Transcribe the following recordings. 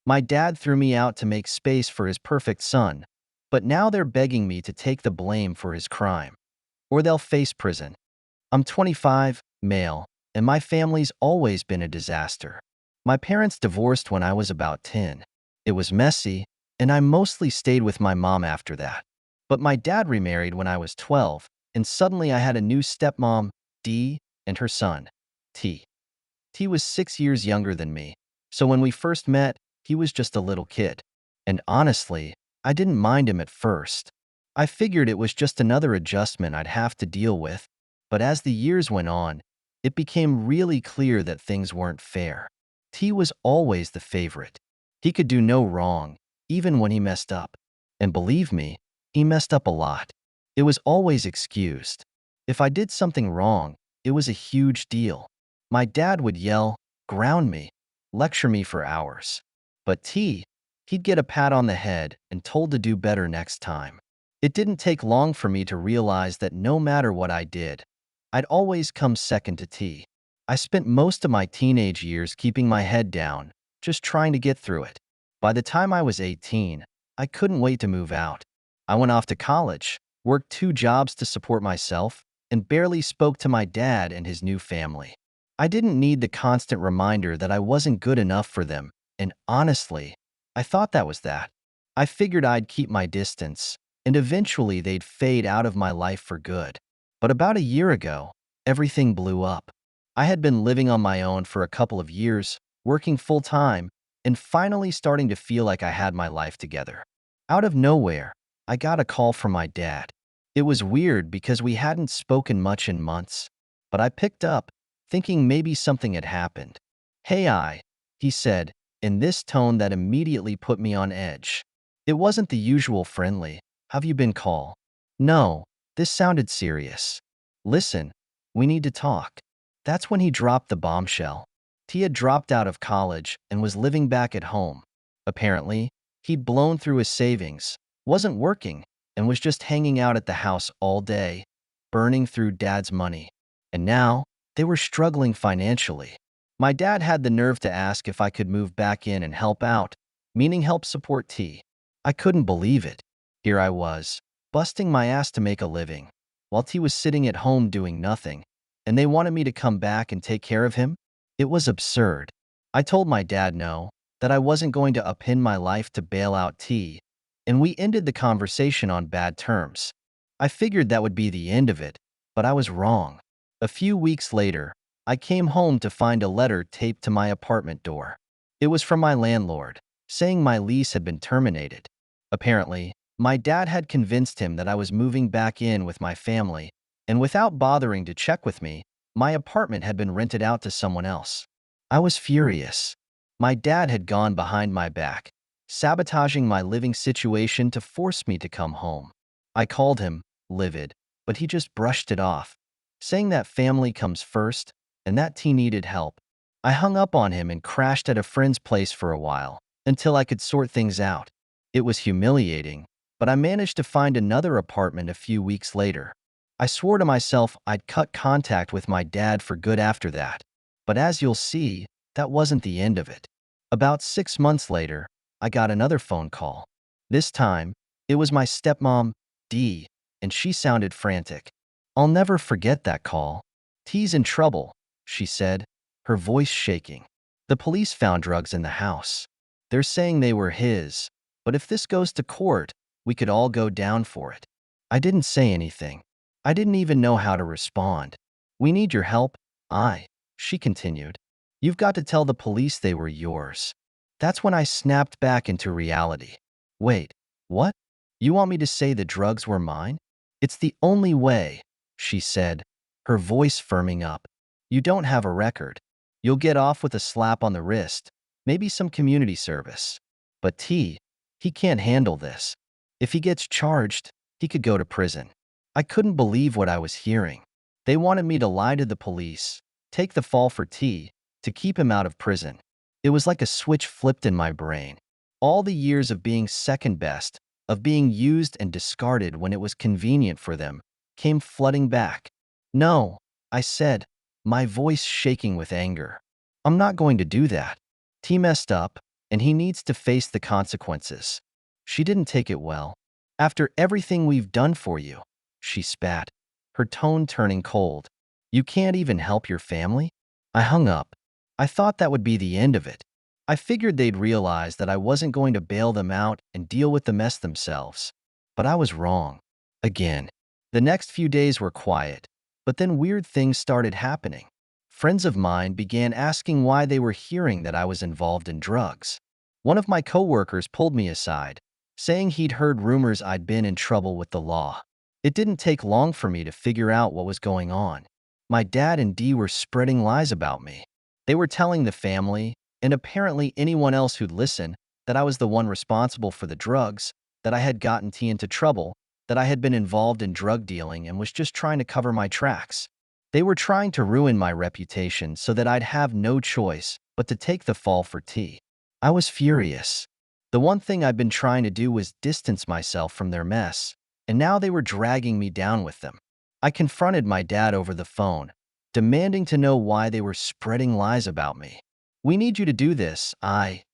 My dad threw me out to make space for his perfect son, but now they're begging me to take the blame for his crime, or they'll face prison. I'm 25, male, and my family's always been a disaster. My parents divorced when I was about 10. It was messy, and I mostly stayed with my mom after that. But my dad remarried when I was 12, and suddenly I had a new stepmom, Dee, and her son, T. T was 6 years younger than me, so when we first met, he was just a little kid. And honestly, I didn't mind him at first. I figured it was just another adjustment I'd have to deal with, but as the years went on, it became really clear that things weren't fair. T was always the favorite. He could do no wrong, even when he messed up. And believe me, he messed up a lot. It was always excused. If I did something wrong, it was a huge deal. My dad would yell, ground me, lecture me for hours. But T, he'd get a pat on the head and told to do better next time. It didn't take long for me to realize that no matter what I did, I'd always come second to T. I spent most of my teenage years keeping my head down, just trying to get through it. By the time I was 18, I couldn't wait to move out. I went off to college, worked 2 jobs to support myself, and barely spoke to my dad and his new family. I didn't need the constant reminder that I wasn't good enough for them, and honestly, I thought that was that. I figured I'd keep my distance, and eventually they'd fade out of my life for good. But about a year ago, everything blew up. I had been living on my own for a couple of years, working full-time, and finally starting to feel like I had my life together. Out of nowhere, I got a call from my dad. It was weird because we hadn't spoken much in months, but I picked up, thinking maybe something had happened. "Hey, he said, in this tone that immediately put me on edge. It wasn't the usual friendly, "Have you been call?" No, this sounded serious. "Listen, we need to talk." That's when he dropped the bombshell. T had dropped out of college and was living back at home. Apparently, he'd blown through his savings, wasn't working, and was just hanging out at the house all day, burning through Dad's money. And now, they were struggling financially. My dad had the nerve to ask if I could move back in and help out, meaning help support T. I couldn't believe it. Here I was, busting my ass to make a living, while T was sitting at home doing nothing, and they wanted me to come back and take care of him? It was absurd. I told my dad no, that I wasn't going to upend my life to bail out T, and we ended the conversation on bad terms. I figured that would be the end of it, but I was wrong. A few weeks later, I came home to find a letter taped to my apartment door. It was from my landlord, saying my lease had been terminated. Apparently, my dad had convinced him that I was moving back in with my family, and without bothering to check with me, my apartment had been rented out to someone else. I was furious. My dad had gone behind my back, sabotaging my living situation to force me to come home. I called him, livid, but he just brushed it off, saying that family comes first and that T needed help. I hung up on him and crashed at a friend's place for a while, until I could sort things out. It was humiliating, but I managed to find another apartment a few weeks later. I swore to myself I'd cut contact with my dad for good after that. But as you'll see, that wasn't the end of it. About 6 months later, I got another phone call. This time, it was my stepmom, Dee, and she sounded frantic. I'll never forget that call. "T's in trouble," she said, her voice shaking. "The police found drugs in the house. They're saying they were his, but if this goes to court, we could all go down for it." I didn't say anything. I didn't even know how to respond. "We need your help, she continued. "You've got to tell the police they were yours." That's when I snapped back into reality. "Wait, what? You want me to say the drugs were mine?" "It's the only way," she said, her voice firming up. "You don't have a record. You'll get off with a slap on the wrist, maybe some community service. But T, he can't handle this. If he gets charged, he could go to prison." I couldn't believe what I was hearing. They wanted me to lie to the police, take the fall for T, to keep him out of prison. It was like a switch flipped in my brain. All the years of being second best, of being used and discarded when it was convenient for them, came flooding back. "No," I said, my voice shaking with anger. "I'm not going to do that. T messed up, and he needs to face the consequences. She didn't take it well. After everything we've done for you, she spat, her tone turning cold. You can't even help your family? I hung up. I thought that would be the end of it. I figured they'd realize that I wasn't going to bail them out and deal with the mess themselves. But I was wrong. Again. The next few days were quiet, but then weird things started happening. Friends of mine began asking why they were hearing that I was involved in drugs. One of my coworkers pulled me aside, saying he'd heard rumors I'd been in trouble with the law. It didn't take long for me to figure out what was going on. My dad and Dee were spreading lies about me. They were telling the family, and apparently anyone else who'd listen, that I was the one responsible for the drugs, that I had gotten T into trouble, that I had been involved in drug dealing and was just trying to cover my tracks. They were trying to ruin my reputation so that I'd have no choice but to take the fall for T. I was furious. The one thing I'd been trying to do was distance myself from their mess, and now they were dragging me down with them. I confronted my dad over the phone, demanding to know why they were spreading lies about me. We need you to do this,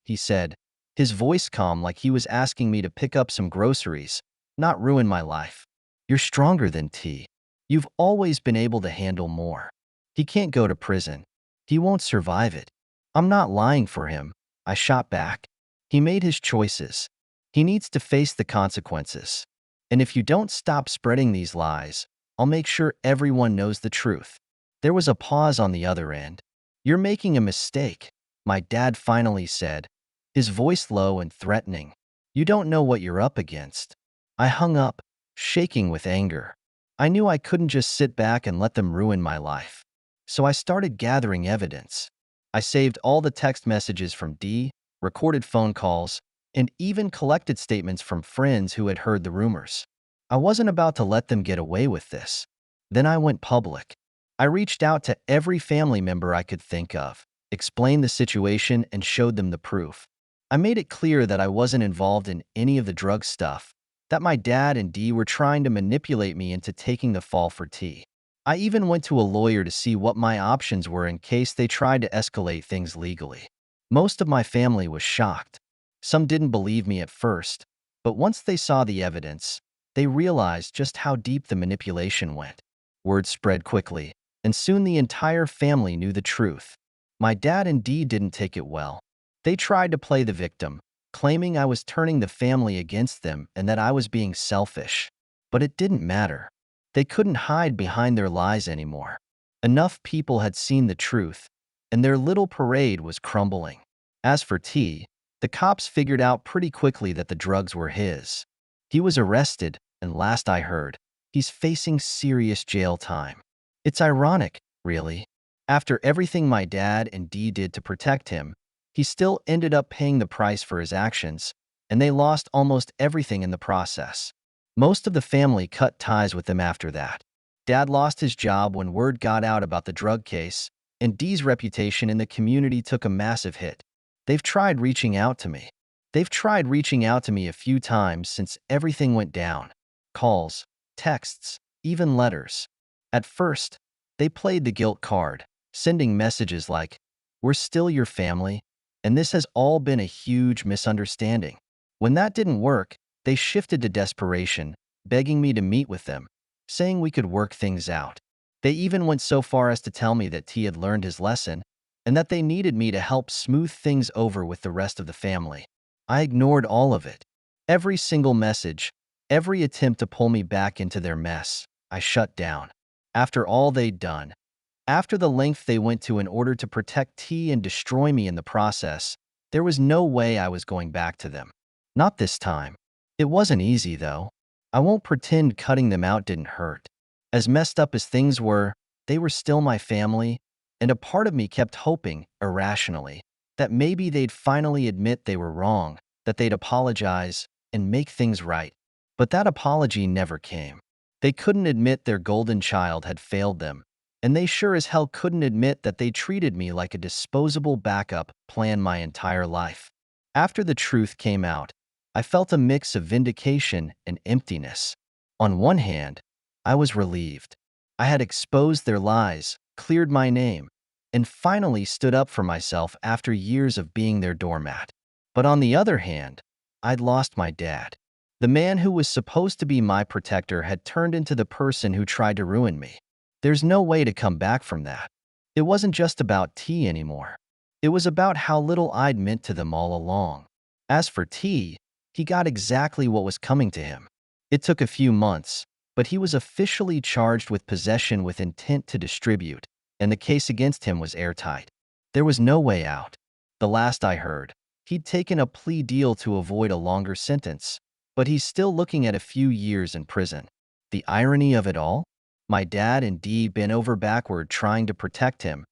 he said, his voice calm like he was asking me to pick up some groceries, not ruin my life. You're stronger than T. You've always been able to handle more. He can't go to prison. He won't survive it. I'm not lying for him, I shot back. He made his choices. He needs to face the consequences. And if you don't stop spreading these lies, I'll make sure everyone knows the truth. There was a pause on the other end. You're making a mistake, my dad finally said, his voice low and threatening. You don't know what you're up against. I hung up, shaking with anger. I knew I couldn't just sit back and let them ruin my life. So I started gathering evidence. I saved all the text messages from Dee, recorded phone calls, and even collected statements from friends who had heard the rumors. I wasn't about to let them get away with this. Then I went public. I reached out to every family member I could think of, explained the situation, and showed them the proof. I made it clear that I wasn't involved in any of the drug stuff, that my dad and Dee were trying to manipulate me into taking the fall for T. I even went to a lawyer to see what my options were in case they tried to escalate things legally. Most of my family was shocked. Some didn't believe me at first, but once they saw the evidence, they realized just how deep the manipulation went. Word spread quickly, and soon the entire family knew the truth. My dad and Dee didn't take it well. They tried to play the victim, claiming I was turning the family against them and that I was being selfish. But it didn't matter. They couldn't hide behind their lies anymore. Enough people had seen the truth, and their little parade was crumbling. As for T, the cops figured out pretty quickly that the drugs were his. He was arrested, and last I heard, he's facing serious jail time. It's ironic, really. After everything my dad and Dee did to protect him, he still ended up paying the price for his actions, and they lost almost everything in the process. Most of the family cut ties with them after that. Dad lost his job when word got out about the drug case, and Dee's reputation in the community took a massive hit. They've tried reaching out to me. A few times since everything went down. Calls, texts, even letters. At first, they played the guilt card, sending messages like, "We're still your family, and this has all been a huge misunderstanding." When that didn't work, they shifted to desperation, begging me to meet with them, saying we could work things out. They even went so far as to tell me that T had learned his lesson and that they needed me to help smooth things over with the rest of the family. I ignored all of it. Every single message, every attempt to pull me back into their mess, I shut down. After all they'd done, after the length they went to in order to protect T and destroy me in the process, there was no way I was going back to them. Not this time. It wasn't easy, though. I won't pretend cutting them out didn't hurt. As messed up as things were, they were still my family, and a part of me kept hoping, irrationally, that maybe they'd finally admit they were wrong, that they'd apologize, and make things right. But that apology never came. They couldn't admit their golden child had failed them, and they sure as hell couldn't admit that they treated me like a disposable backup plan my entire life. After the truth came out, I felt a mix of vindication and emptiness. On one hand, I was relieved. I had exposed their lies, cleared my name, and finally stood up for myself after years of being their doormat. But on the other hand, I'd lost my dad. The man who was supposed to be my protector had turned into the person who tried to ruin me. There's no way to come back from that. It wasn't just about T anymore. It was about how little I'd meant to them all along. As for T, he got exactly what was coming to him. It took a few months, but he was officially charged with possession with intent to distribute, and the case against him was airtight. There was no way out. The last I heard, he'd taken a plea deal to avoid a longer sentence, but he's still looking at a few years in prison. The irony of it all? My dad and Dee bent over backward trying to protect him,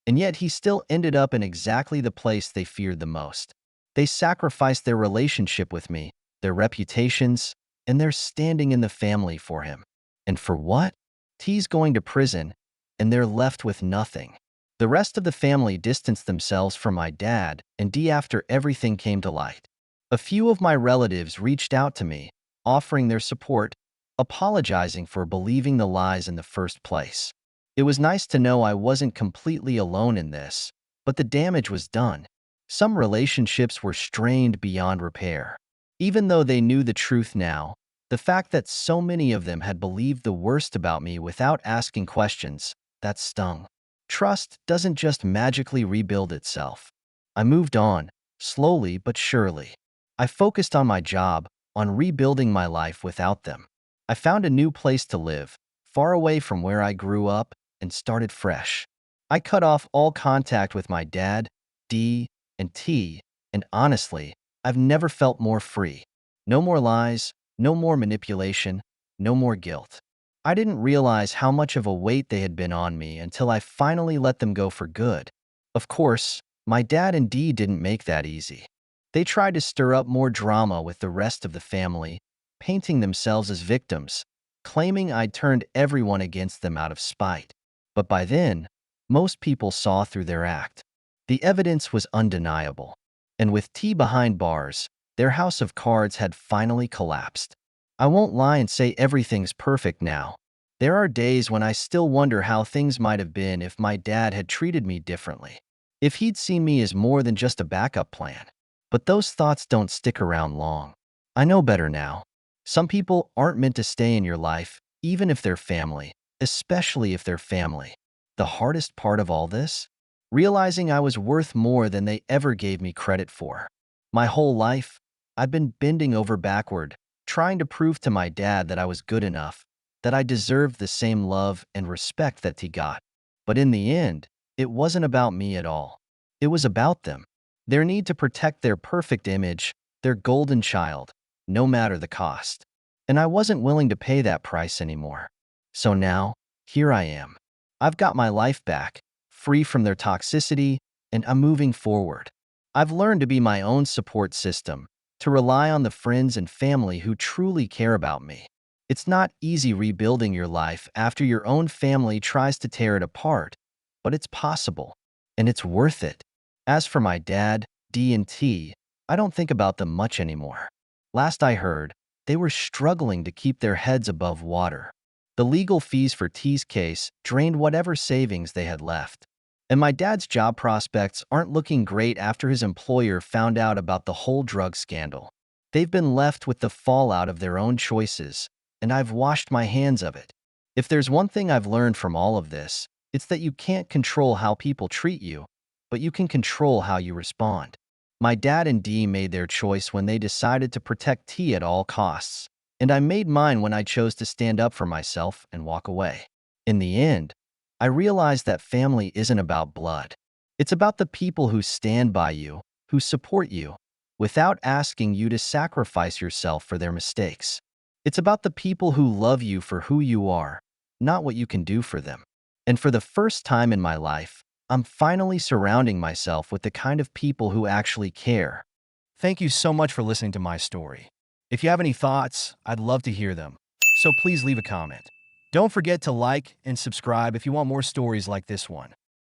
and yet he still ended up in exactly the place they feared the most. They sacrificed their relationship with me, their reputations, and their standing in the family for him. And for what? T's going to prison, and they're left with nothing. The rest of the family distanced themselves from my dad and Dee after everything came to light. A few of my relatives reached out to me, offering their support, apologizing for believing the lies in the first place. It was nice to know I wasn't completely alone in this, but the damage was done. Some relationships were strained beyond repair. Even though they knew the truth now, the fact that so many of them had believed the worst about me without asking questions, that stung. Trust doesn't just magically rebuild itself. I moved on, slowly but surely. I focused on my job, on rebuilding my life without them. I found a new place to live, far away from where I grew up, and started fresh. I cut off all contact with my dad, Dee, and T, and honestly, I've never felt more free. No more lies, no more manipulation, no more guilt. I didn't realize how much of a weight they had been on me until I finally let them go for good. Of course, my dad and Dee didn't make that easy. They tried to stir up more drama with the rest of the family, painting themselves as victims, claiming I'd turned everyone against them out of spite. But by then, most people saw through their act. The evidence was undeniable. And with T behind bars, their house of cards had finally collapsed. I won't lie and say everything's perfect now. There are days when I still wonder how things might have been if my dad had treated me differently, if he'd seen me as more than just a backup plan. But those thoughts don't stick around long. I know better now. Some people aren't meant to stay in your life, even if they're family, especially if they're family. The hardest part of all this? Realizing I was worth more than they ever gave me credit for. My whole life, I've been bending over backward, trying to prove to my dad that I was good enough, that I deserved the same love and respect that he got. But in the end, it wasn't about me at all. It was about them. Their need to protect their perfect image, their golden child, no matter the cost. And I wasn't willing to pay that price anymore. So now, here I am. I've got my life back, free from their toxicity, and I'm moving forward. I've learned to be my own support system, to rely on the friends and family who truly care about me. It's not easy rebuilding your life after your own family tries to tear it apart, but it's possible, and it's worth it. As for my dad, D and T, I don't think about them much anymore. Last I heard, they were struggling to keep their heads above water. The legal fees for T's case drained whatever savings they had left. And my dad's job prospects aren't looking great after his employer found out about the whole drug scandal. They've been left with the fallout of their own choices, and I've washed my hands of it. If there's one thing I've learned from all of this, it's that you can't control how people treat you, but you can control how you respond. My dad and Dee made their choice when they decided to protect T at all costs, and I made mine when I chose to stand up for myself and walk away. In the end, I realized that family isn't about blood. It's about the people who stand by you, who support you, without asking you to sacrifice yourself for their mistakes. It's about the people who love you for who you are, not what you can do for them. And for the first time in my life, I'm finally surrounding myself with the kind of people who actually care. Thank you so much for listening to my story. If you have any thoughts, I'd love to hear them. So please leave a comment. Don't forget to like and subscribe if you want more stories like this one.